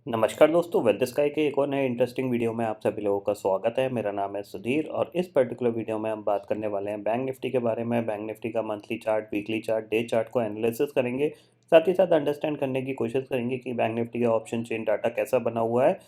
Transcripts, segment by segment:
नमस्कार दोस्तों, वेद स्काई के एक और नए इंटरेस्टिंग वीडियो में आप सभी लोगों का स्वागत है। मेरा नाम है सुधीर और इस पर्टिकुलर वीडियो में हम बात करने वाले हैं बैंक निफ्टी के बारे में। बैंक निफ्टी का monthly chart, weekly chart, day chart को एनालिसिस करेंगे। साथ ही साथ अंडरस्टैंड करने की कोशिश करेंगे कि बैंक निफ्टी का ऑप्शन चेन डाटा कैसा बना हुआ है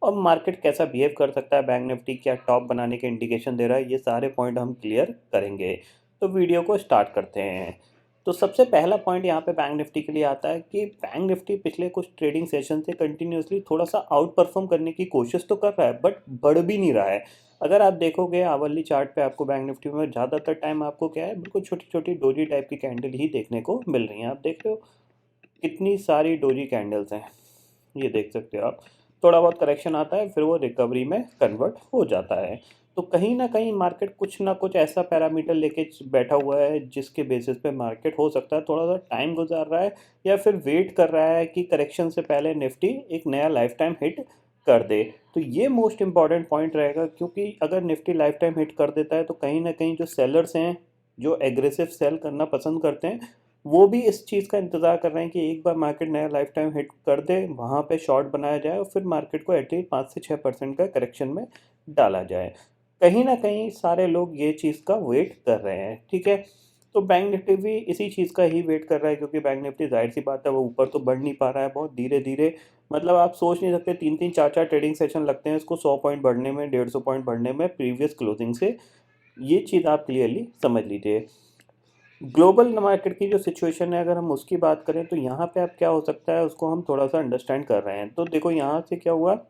और मार्केट कैसा बिहेव कर सकता है। बैंक निफ्टी क्या टॉप बनाने के इंडिकेशन दे रहा है, ये सारे पॉइंट हम क्लियर करेंगे। तो वीडियो को स्टार्ट करते हैं। तो सबसे पहला पॉइंट यहाँ पे बैंक निफ्टी के लिए आता है कि बैंक निफ्टी पिछले कुछ ट्रेडिंग सेशन से कंटिन्यूसली थोड़ा सा आउट परफॉर्म करने की कोशिश तो कर रहा है, बट बढ़ भी नहीं रहा है। अगर आप देखोगे आवरली चार्ट पे, आपको बैंक निफ्टी में ज़्यादातर टाइम आपको क्या है, बिल्कुल छोटी छोटी डोजी टाइप की कैंडल ही देखने को मिल रही हैं। आप देख रहे हो कितनी सारी डोजी कैंडल्स हैं, ये देख सकते हो आप। थोड़ा बहुत करेक्शन आता है, फिर वो रिकवरी में कन्वर्ट हो जाता है। तो कहीं ना कहीं मार्केट कुछ ना कुछ ऐसा पैरामीटर लेके बैठा हुआ है जिसके बेसिस पे मार्केट हो सकता है थोड़ा सा टाइम गुजार रहा है या फिर वेट कर रहा है कि करेक्शन से पहले निफ्टी एक नया लाइफ टाइम हिट कर दे। तो ये मोस्ट इंपॉर्टेंट पॉइंट रहेगा, क्योंकि अगर निफ्टी लाइफ टाइम हिट कर देता है तो कहीं ना कहीं जो सेलर्स हैं, जो एग्रेसिव सेल करना पसंद करते हैं, वो भी इस चीज़ का इंतज़ार कर रहे हैं कि एक बार मार्केट नया लाइफ टाइम हिट कर दे, वहाँ पे शॉर्ट बनाया जाए और फिर मार्केट को एटलीस्ट 5 से 6% का करेक्शन में डाला जाए। कहीं ना कहीं सारे लोग ये चीज़ का वेट कर रहे हैं, ठीक है। तो बैंक निफ्टी भी इसी चीज़ का ही वेट कर रहा है, क्योंकि बैंक निफ्टी जाहिर सी बात है वो ऊपर तो बढ़ नहीं पा रहा है, बहुत धीरे धीरे। मतलब आप सोच नहीं सकते, 3 3 4 4 ट्रेडिंग सेशन लगते हैं इसको 100 पॉइंट बढ़ने में, 150 पॉइंट बढ़ने में प्रीवियस क्लोजिंग से। ये चीज़ आप क्लियरली समझ लीजिए। ग्लोबल मार्केट की जो सिचुएशन है, अगर हम उसकी बात करें तो यहाँ पे अब क्या हो सकता है उसको हम थोड़ा सा अंडरस्टैंड कर रहे हैं। तो देखो यहाँ से क्या हुआ,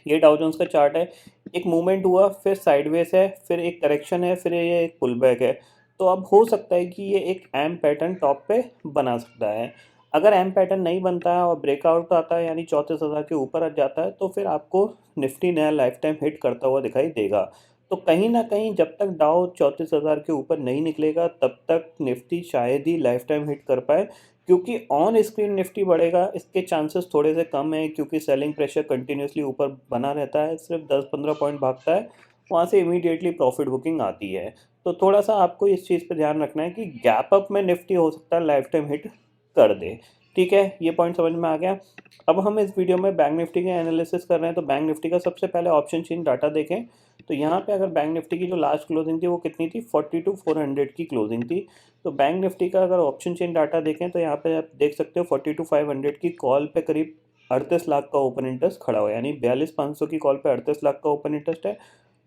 ये डाउ जोन्स का चार्ट है। एक मूवमेंट हुआ, फिर साइडवेज है, फिर एक करेक्शन है, फिर ये एक पुल बैक है। तो अब हो सकता है कि ये एक एम पैटर्न टॉप पे बना सकता है। अगर एम पैटर्न नहीं बनता है और ब्रेकआउट आता है, यानी 34,000 के ऊपर आ जाता है, तो फिर आपको निफ्टी नया लाइफ टाइम हिट करता हुआ दिखाई देगा। तो कहीं ना कहीं जब तक डाउ 34,000 के ऊपर नहीं निकलेगा तब तक निफ्टी शायद ही लाइफ टाइम हिट कर पाए, क्योंकि ऑन स्क्रीन निफ्टी बढ़ेगा इसके चांसेस थोड़े से कम है, क्योंकि सेलिंग प्रेशर कंटिन्यूसली ऊपर बना रहता है। सिर्फ 10 15 पॉइंट भागता है, वहाँ से इमीडिएटली प्रॉफिट बुकिंग आती है। तो थोड़ा सा आपको इस चीज़ पे ध्यान रखना है कि गैप अप में निफ्टी हो सकता है लाइफ टाइम हिट कर दे। ठीक है, ये पॉइंट समझ में आ गया। अब हम इस वीडियो में बैंक निफ्टी के एनालिसिस कर रहे हैं, तो बैंक निफ्टी का सबसे पहले ऑप्शन चेन डाटा देखें। तो यहाँ पे अगर बैंक निफ्टी की जो लास्ट क्लोजिंग थी वो कितनी थी, 42,400 की क्लोजिंग थी। तो बैंक निफ्टी का अगर ऑप्शन चेन डाटा देखें तो यहाँ पे आप देख सकते हो 42,500 की कॉल पे करीब 38 लाख का ओपन इंटरेस्ट खड़ा हुआ है, यानी 42,500 की कॉल पे 38 लाख का ओपन इंटरेस्ट है।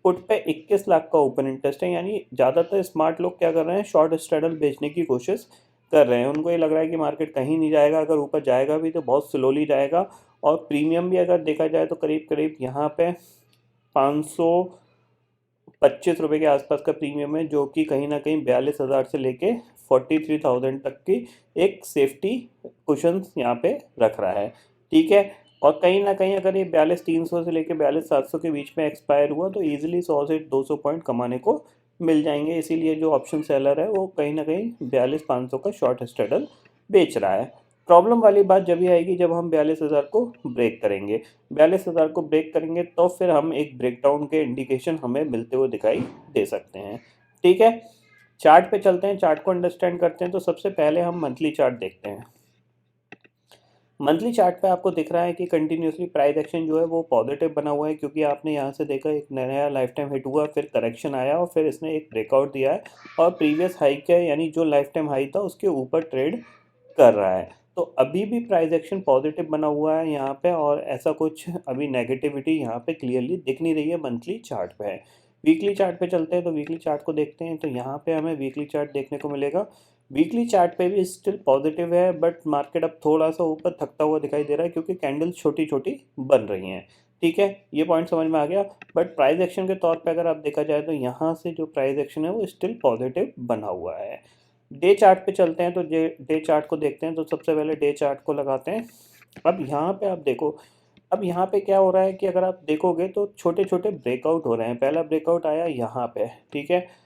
पुट पे 21 लाख का ओपन इंटरेस्ट है। यानी ज़्यादातर स्मार्ट लोग क्या कर रहे हैं, शॉर्ट स्ट्रैडल बेचने की कोशिश कर रहे हैं। उनको ये लग रहा है कि मार्केट कहीं नहीं जाएगा, अगर ऊपर जाएगा भी तो बहुत स्लोली जाएगा। और प्रीमियम भी अगर देखा जाए तो करीब करीब यहाँ पे 525 रुपये के आसपास का प्रीमियम है, जो कि कहीं ना कहीं 42,000 से लेके 43,000 तक की एक सेफ्टी कुशन यहाँ पे रख रहा है। ठीक है, और कहीं ना कहीं अगर ये 42,300 से लेके 42,700 के बीच में एक्सपायर हुआ तो ईजिली 100 से 200 पॉइंट कमाने को मिल जाएंगे। इसीलिए जो ऑप्शन सेलर है वो कहीं ना कहीं 42,500 का शॉर्ट स्ट्रेडल बेच रहा है। प्रॉब्लम वाली बात जब ही आएगी जब हम 42,000 को ब्रेक करेंगे। 42,000 को ब्रेक करेंगे तो फिर हम एक ब्रेकडाउन के इंडिकेशन हमें मिलते हुए दिखाई दे सकते हैं। ठीक है, चार्ट पे चलते हैं, चार्ट को अंडरस्टैंड करते हैं। तो सबसे पहले हम मंथली चार्ट देखते हैं। मंथली चार्ट पे आपको दिख रहा है कि कंटिन्यूसली प्राइस एक्शन जो है वो पॉजिटिव बना हुआ है, क्योंकि आपने यहाँ से देखा एक नया लाइफ टाइम हिट हुआ, फिर करेक्शन आया और फिर इसने एक ब्रेकआउट दिया है और प्रीवियस हाई का, यानी जो लाइफ टाइम हाई था उसके ऊपर ट्रेड कर रहा है। तो अभी भी प्राइस एक्शन पॉजिटिव बना हुआ है यहाँ पे, और ऐसा कुछ अभी नेगेटिविटी यहाँ पे क्लियरली दिख नहीं रही है मंथली चार्ट पे है। वीकली चार्ट पे चलते हैं, तो वीकली चार्ट को देखते हैं। तो यहाँ पे हमें वीकली चार्ट देखने को मिलेगा। वीकली चार्ट पे भी स्टिल पॉजिटिव है, बट मार्केट अब थोड़ा सा ऊपर थकता हुआ दिखाई दे रहा है, क्योंकि कैंडल्स छोटी छोटी बन रही हैं। ठीक है, ये पॉइंट समझ में आ गया। बट प्राइस एक्शन के तौर पे अगर आप देखा जाए तो यहाँ से जो प्राइस एक्शन है वो स्टिल पॉजिटिव बना हुआ है। डे चार्ट पे चलते हैं, तो डे चार्ट को देखते हैं। तो सबसे पहले डे चार्ट को लगाते हैं। अब यहाँ पे आप देखो, अब यहाँ पे क्या हो रहा है कि अगर आप देखोगे तो छोटे छोटे ब्रेकआउट हो रहे हैं। पहला ब्रेकआउट आया यहाँ पे, ठीक है,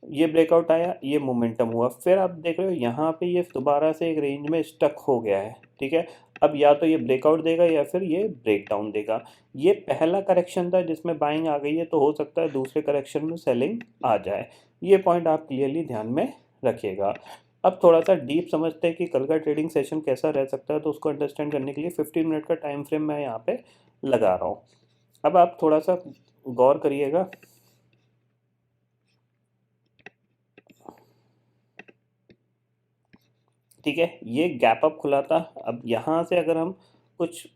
ये ब्रेकआउट आया, ये मोमेंटम हुआ, फिर आप देख रहे हो यहाँ पे ये दोबारा से एक रेंज में स्टक हो गया है। ठीक है, अब या तो ये ब्रेकआउट देगा या फिर ये ब्रेक डाउन देगा। ये पहला करेक्शन था जिसमें बाइंग आ गई है, तो हो सकता है दूसरे करेक्शन में सेलिंग आ जाए। ये पॉइंट आप क्लियरली ध्यान में रखिएगा। अब थोड़ा सा डीप समझते हैं कि कल का ट्रेडिंग सेशन कैसा रह सकता है, तो उसको अंडरस्टैंड करने के लिए 15 मिनट का टाइम फ्रेम मैं यहाँ पे लगा रहा हूँ। अब आप थोड़ा सा गौर करिएगा। ठीक है, ये गैप अप खुला था। अब यहाँ से अगर हम कुछ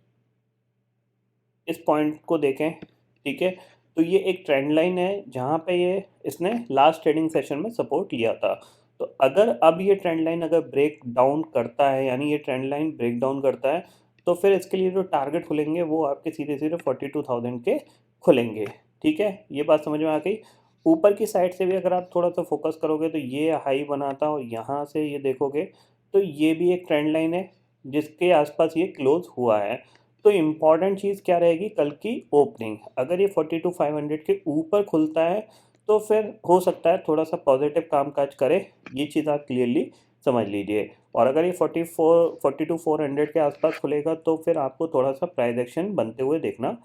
इस पॉइंट को देखें, ठीक है, तो ये एक ट्रेंड लाइन है जहाँ पे ये इसने लास्ट ट्रेडिंग सेशन में सपोर्ट लिया था। तो अगर अब ये ट्रेंड लाइन अगर ब्रेक डाउन करता है, यानी ये ट्रेंड लाइन ब्रेक डाउन करता है, तो फिर इसके लिए जो टारगेट खुलेंगे वो आपके सीधे सीधे 42,000 के खुलेंगे। ठीक है, ये बात समझ में आ गई। ऊपर की साइड से भी अगर आप थोड़ा सा फोकस करोगे तो ये हाई बनाता और यहाँ से ये देखोगे तो ये भी एक ट्रेंड लाइन है जिसके आसपास ये क्लोज हुआ है। तो इम्पॉर्टेंट चीज़ क्या रहेगी, कल की ओपनिंग अगर ये 42,500 के ऊपर खुलता है तो फिर हो सकता है थोड़ा सा पॉजिटिव कामकाज करे, ये चीज़ आप क्लियरली समझ लीजिए। और अगर ये 42,400 के आसपास खुलेगा तो फिर आपको थोड़ा सा प्राइस एक्शन बनते हुए देखना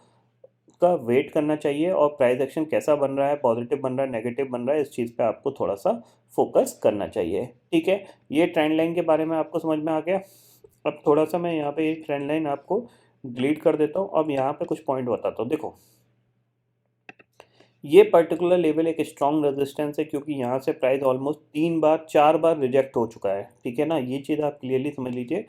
का वेट करना चाहिए। और प्राइस एक्शन कैसा बन रहा है, पॉजिटिव बन रहा है, नेगेटिव बन रहा है, इस चीज़ पे आपको थोड़ा सा फोकस करना चाहिए। ठीक है, ये ट्रेंड लाइन के बारे में आपको समझ में आ गया। अब थोड़ा सा मैं यहाँ पे एक ट्रेंड लाइन आपको डिलीट कर देता हूँ। अब यहाँ पे कुछ पॉइंट बताता हूँ। देखो, ये पर्टिकुलर लेवल एक स्ट्रॉन्ग रेजिस्टेंस है क्योंकि यहाँ से प्राइस ऑलमोस्ट 3 बार 4 बार रिजेक्ट हो चुका है। ठीक है ना, ये चीज़ आप क्लियरली समझ लीजिए।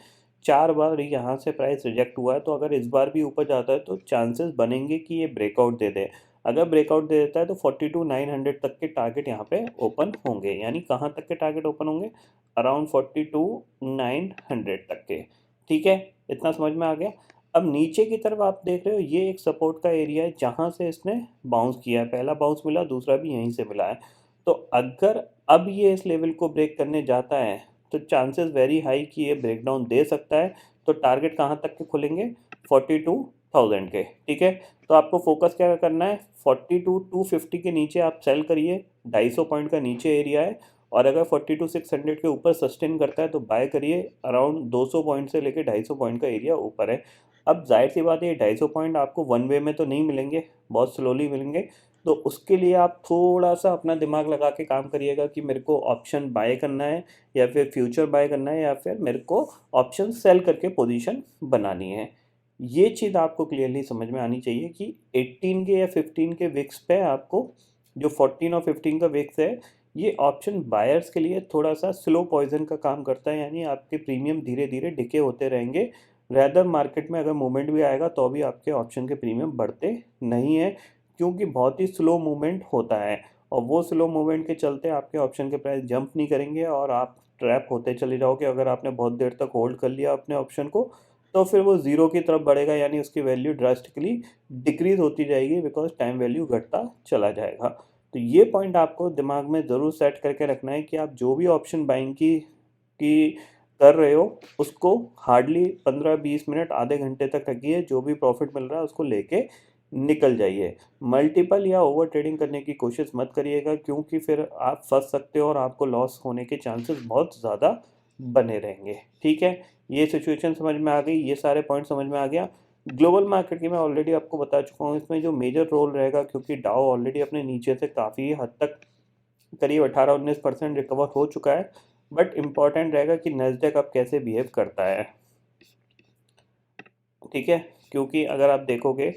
4 बार यहाँ से प्राइस रिजेक्ट हुआ है, तो अगर इस बार भी ऊपर जाता है तो चांसेस बनेंगे कि ये ब्रेकआउट दे दे। अगर ब्रेकआउट दे देता है तो 42,900 तक के टारगेट यहाँ पे ओपन होंगे। यानी कहाँ तक के टारगेट ओपन होंगे, अराउंड 42,900 तक के। ठीक है, इतना समझ में आ गया। अब नीचे की तरफ आप देख रहे हो ये एक सपोर्ट का एरिया है जहाँ से इसने बाउंस किया है। पहला बाउंस मिला, दूसरा भी यहीं से मिला है। तो अगर अब ये इस लेवल को ब्रेक करने जाता है तो चांसेस वेरी हाई कि ये ब्रेक डाउन दे सकता है। तो टारगेट कहाँ तक के खुलेंगे, 42,000 के। ठीक है, तो आपको फोकस क्या करना है, 42,250 के नीचे आप सेल करिए। 250 पॉइंट का नीचे एरिया है। और अगर 42,600 के ऊपर सस्टेन करता है तो बाय करिए। अराउंड 200 पॉइंट से लेकर 250 पॉइंट का एरिया ऊपर है। अब जाहिर सी बात है, ये 250 पॉइंट आपको वन वे में तो नहीं मिलेंगे, बहुत स्लोली मिलेंगे। तो उसके लिए आप थोड़ा सा अपना दिमाग लगा के काम करिएगा कि मेरे को ऑप्शन बाय करना है या फिर फ्यूचर बाय करना है या फिर मेरे को ऑप्शन सेल करके पोजीशन बनानी है। ये चीज़ आपको क्लियरली समझ में आनी चाहिए कि 18 के या 15 के विक्स पे आपको, जो 14 और 15 का विक्स है, ये ऑप्शन बायर्स के लिए थोड़ा सा स्लो पॉइजन का काम करता है। यानी आपके प्रीमियम धीरे धीरे डिके होते रहेंगे। रैदर मार्केट में अगर मूवमेंट भी आएगा तो भी आपके ऑप्शन के प्रीमियम बढ़ते नहीं है, क्योंकि बहुत ही स्लो मूवमेंट होता है। और वो स्लो मूवमेंट के चलते आपके ऑप्शन के प्राइस जंप नहीं करेंगे और आप ट्रैप होते चले जाओगे। अगर आपने बहुत देर तक होल्ड कर लिया अपने ऑप्शन को तो फिर वो ज़ीरो की तरफ बढ़ेगा, यानी उसकी वैल्यू ड्रास्टिकली डिक्रीज होती जाएगी, बिकॉज टाइम वैल्यू घटता चला जाएगा। तो ये पॉइंट आपको दिमाग में ज़रूर सेट करके रखना है कि आप जो भी ऑप्शन बाइंग की कर रहे हो उसको हार्डली 15-20 मिनट आधे घंटे तक रखिए। जो भी प्रॉफिट मिल रहा है उसको लेके निकल जाइए। मल्टीपल या ओवर ट्रेडिंग करने की कोशिश मत करिएगा, क्योंकि फिर आप फंस सकते हो और आपको लॉस होने के चांसेस बहुत ज़्यादा बने रहेंगे। ठीक है, ये सिचुएशन समझ में आ गई, ये सारे पॉइंट समझ में आ गया। ग्लोबल मार्केट की मैं ऑलरेडी आपको बता चुका हूँ, इसमें जो मेजर रोल रहेगा, क्योंकि डाउ ऑलरेडी अपने नीचे से काफ़ी हद तक करीब 18-19% रिकवर हो चुका है। बट इम्पॉर्टेंट रहेगा कि नैस्डैक अब कैसे बिहेव करता है। ठीक है, क्योंकि अगर आप देखोगे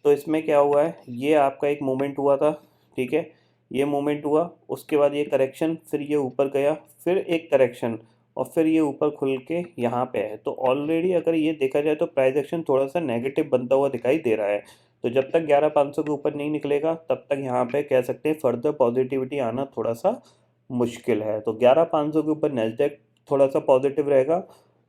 तो इसमें क्या हुआ है, ये आपका एक मूवमेंट हुआ था। ठीक है, ये मूवमेंट हुआ, उसके बाद ये करेक्शन, फिर ये ऊपर गया, फिर एक करेक्शन, और फिर ये ऊपर खुल के यहाँ पे है। तो ऑलरेडी अगर ये देखा जाए तो प्राइस एक्शन थोड़ा सा नेगेटिव बनता हुआ दिखाई दे रहा है। तो जब तक 11,500 के ऊपर नहीं निकलेगा तब तक यहाँ पे कह सकते हैं फर्दर पॉजिटिविटी आना थोड़ा सा मुश्किल है। तो 11,500 के ऊपर नैस्डैक थोड़ा सा पॉजिटिव रहेगा,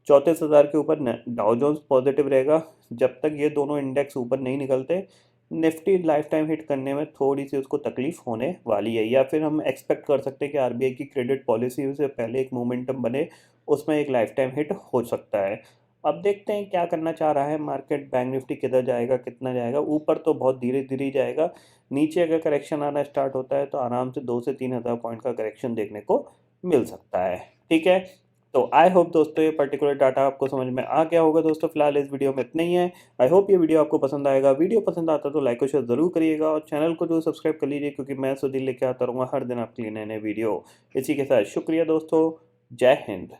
34,000 के ऊपर डाउ जोन्स पॉजिटिव रहेगा। जब तक ये दोनों इंडेक्स ऊपर नहीं निकलते, निफ्टी लाइफ टाइम हिट करने में थोड़ी सी उसको तकलीफ होने वाली है। या फिर हम एक्सपेक्ट कर सकते हैं कि आरबीआई की क्रेडिट पॉलिसी से पहले एक मोमेंटम बने, उसमें एक लाइफ टाइम हिट हो सकता है। अब देखते हैं क्या करना चाह रहा है मार्केट, बैंक निफ्टी किधर जाएगा, कितना जाएगा। ऊपर तो बहुत धीरे धीरे ही जाएगा, नीचे अगर करेक्शन आना स्टार्ट होता है तो आराम से 2 से 3 हज़ार पॉइंट का करेक्शन देखने को मिल सकता है। ठीक है, तो आई होप दोस्तों ये पर्टिकुलर डाटा आपको समझ में आ गया होगा। दोस्तों फिलहाल इस वीडियो में इतना ही है। आई होप ये वीडियो आपको पसंद आएगा। वीडियो पसंद आता तो लाइक और शेयर जरूर करिएगा और चैनल को जो सब्सक्राइब कर लीजिए, क्योंकि मैं सुधीर लेके आता रहूँगा हर दिन आपके लिए नए नए वीडियो। इसी के साथ शुक्रिया दोस्तों, जय हिंद।